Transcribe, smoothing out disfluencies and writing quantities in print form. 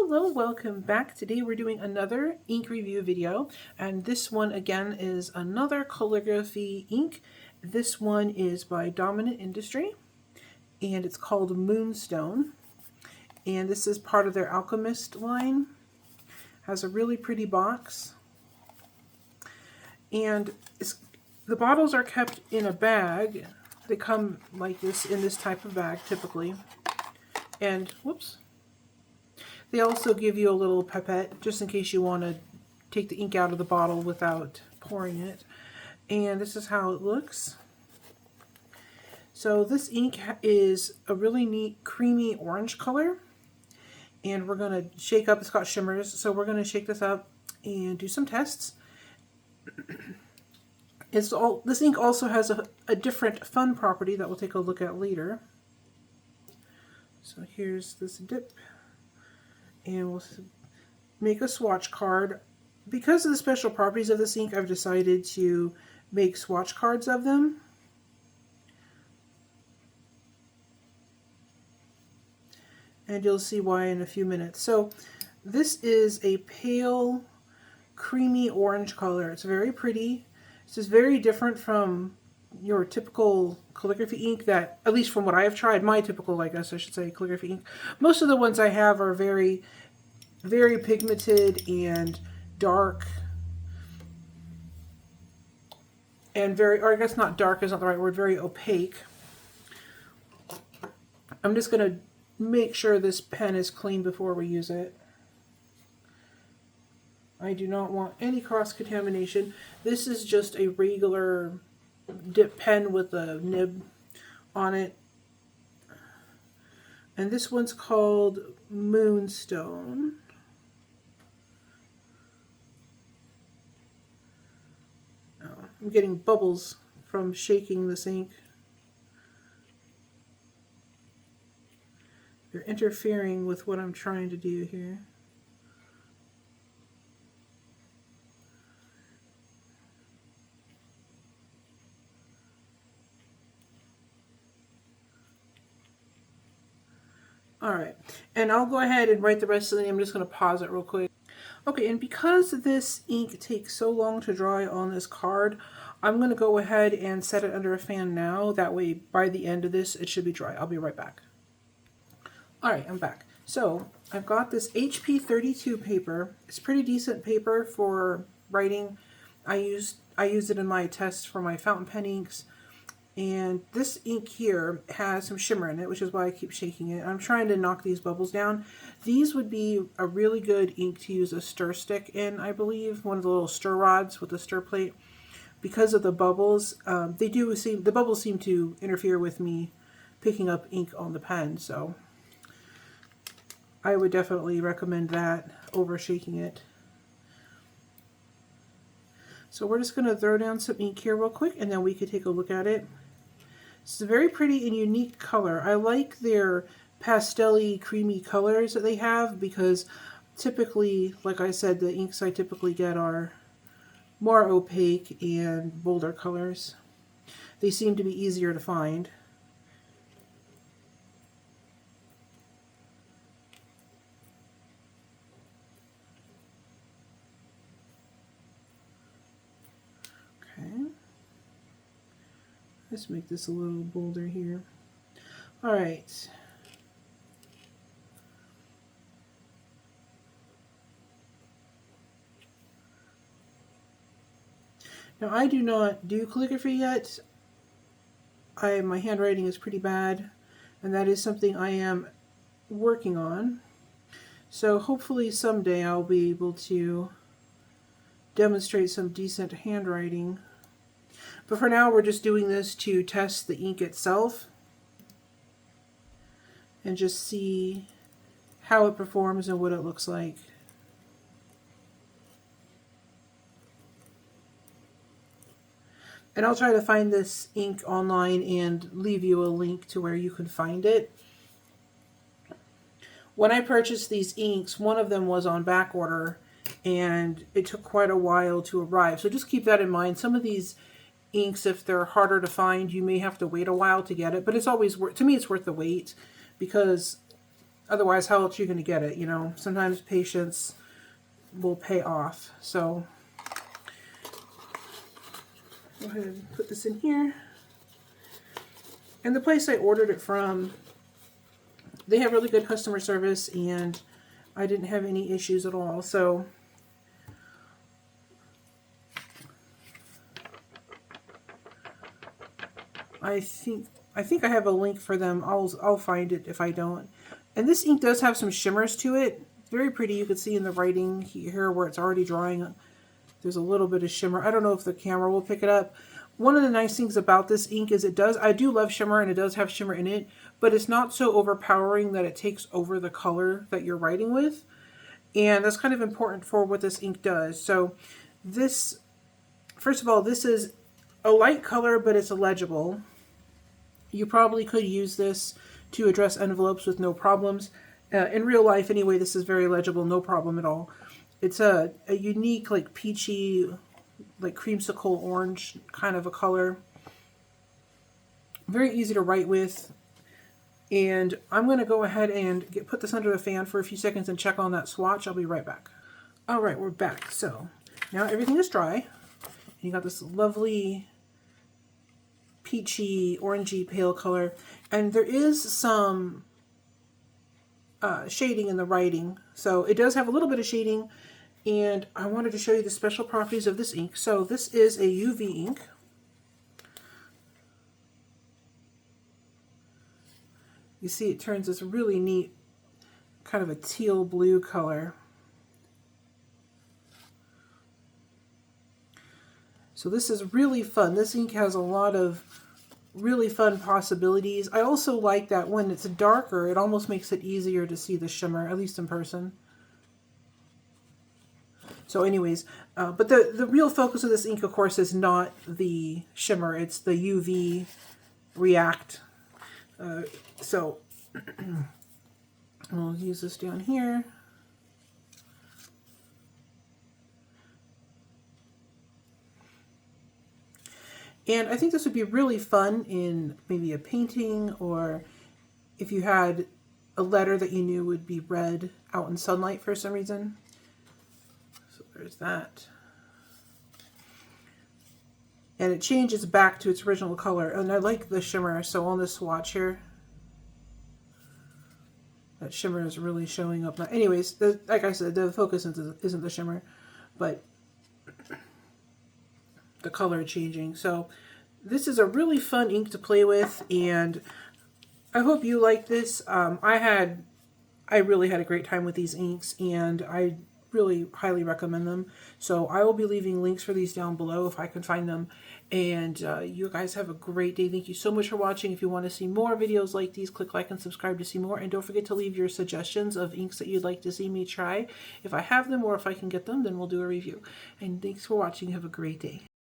Hello, welcome back. Today we're doing another ink review video, and this one again is another calligraphy ink. This one is by Dominant Industry and it's called Moonstone, and this is part of their Alchemist line. Has a really pretty box, and the bottles are kept in a bag. They come like this in this type of bag typically, and whoops. They also give you a little pipette just in case you want to take the ink out of the bottle without pouring it. And this is how it looks. So this ink is a really neat creamy orange color. And we're going to shake up, it's got shimmers, so we're going to shake this up and do some tests. This ink also has a different fun property that we'll take a look at later. So here's this dip. And we'll make a swatch card. Because of the special properties of this ink, I've decided to make swatch cards of them. And you'll see why in a few minutes. So this is a pale, creamy orange color. It's very pretty. This is very different from your typical calligraphy ink that, at least from what I have tried, my typical, I guess I should say, calligraphy ink. Most of the ones I have are very, very pigmented and dark. And very, or I guess not dark is not the right word, very opaque. I'm just going to make sure this pen is clean before we use it. I do not want any cross-contamination. This is just a regular dip pen with a nib on it. And this one's called Moonstone. Oh, I'm getting bubbles from shaking this ink. They're interfering with what I'm trying to do here. Alright, and I'll go ahead and write the rest of the name. I'm just going to pause it real quick. Okay, and because this ink takes so long to dry on this card, I'm going to go ahead and set it under a fan now. That way, by the end of this, it should be dry. I'll be right back. Alright, I'm back. So, I've got this HP 32 paper. It's pretty decent paper for writing. I used it in my test for my fountain pen inks. And this ink here has some shimmer in it, which is why I keep shaking it. I'm trying to knock these bubbles down. These would be a really good ink to use a stir stick in, I believe. One of the little stir rods with a stir plate. Because of the bubbles, the bubbles seem to interfere with me picking up ink on the pen. So I would definitely recommend that over shaking it. So we're just going to throw down some ink here real quick, and then we could take a look at it. It's a very pretty and unique color. I like their pastel-y, creamy colors that they have because typically, like I said, the inks I typically get are more opaque and bolder colors. They seem to be easier to find. Let's make this a little bolder here. Alright. Now I do not do calligraphy yet. My handwriting is pretty bad, and that is something I am working on. So hopefully someday I'll be able to demonstrate some decent handwriting. But for now, we're just doing this to test the ink itself and just see how it performs and what it looks like. And I'll try to find this ink online and leave you a link to where you can find it. When I purchased these inks, one of them was on back order and it took quite a while to arrive. So just keep that in mind. Some of these inks, if they're harder to find, you may have to wait a while to get it, but it's always worth, to me it's worth the wait, because Otherwise, how else are you going to get it? You know, sometimes patience will pay off. So go ahead and put this in here. And the place I ordered it from, they have really good customer service, and I didn't have any issues at all. So I think I have a link for them. I'll find it if I don't. And this ink does have some shimmers to it. Very pretty. You can see in the writing here where it's already drawing. There's a little bit of shimmer. I don't know if the camera will pick it up. One of the nice things about this ink is I do love shimmer, and it does have shimmer in it, but it's not so overpowering that it takes over the color that you're writing with. And that's kind of important for what this ink does. So this, first of all, this is a light color, but it's illegible. You probably could use this to address envelopes with no problems. In real life anyway, this is very legible, no problem at all. It's a unique, like peachy, like creamsicle orange kind of a color. Very easy to write with. And I'm going to go ahead and put this under the fan for a few seconds and check on that swatch. I'll be right back. All right, we're back. So now everything is dry. You got this lovely peachy, orangey pale color. And there is some shading in the writing. So it does have a little bit of shading. And I wanted to show you the special properties of this ink. So this is a UV ink. You see it turns this really neat kind of a teal blue color. So this is really fun. This ink has a lot of really fun possibilities. I also like that when it's darker, it almost makes it easier to see the shimmer, at least in person. So anyways, but the real focus of this ink, of course, is not the shimmer. It's the UV react. So I'll use this down here. And I think this would be really fun in maybe a painting, or if you had a letter that you knew would be read out in sunlight for some reason. So there's that. And it changes back to its original color. And I like the shimmer. So on this swatch here, that shimmer is really showing up. Anyways, like I said, the focus isn't the shimmer, but the color changing. So this is a really fun ink to play with, and I hope you like this. I really had a great time with these inks, and I really highly recommend them. So I will be leaving links for these down below if I can find them. And you guys have a great day. Thank you so much for watching. If you want to see more videos like these, click like and subscribe to see more. And don't forget to leave your suggestions of inks that you'd like to see me try. If I have them or if I can get them, then we'll do a review. And thanks for watching. Have a great day.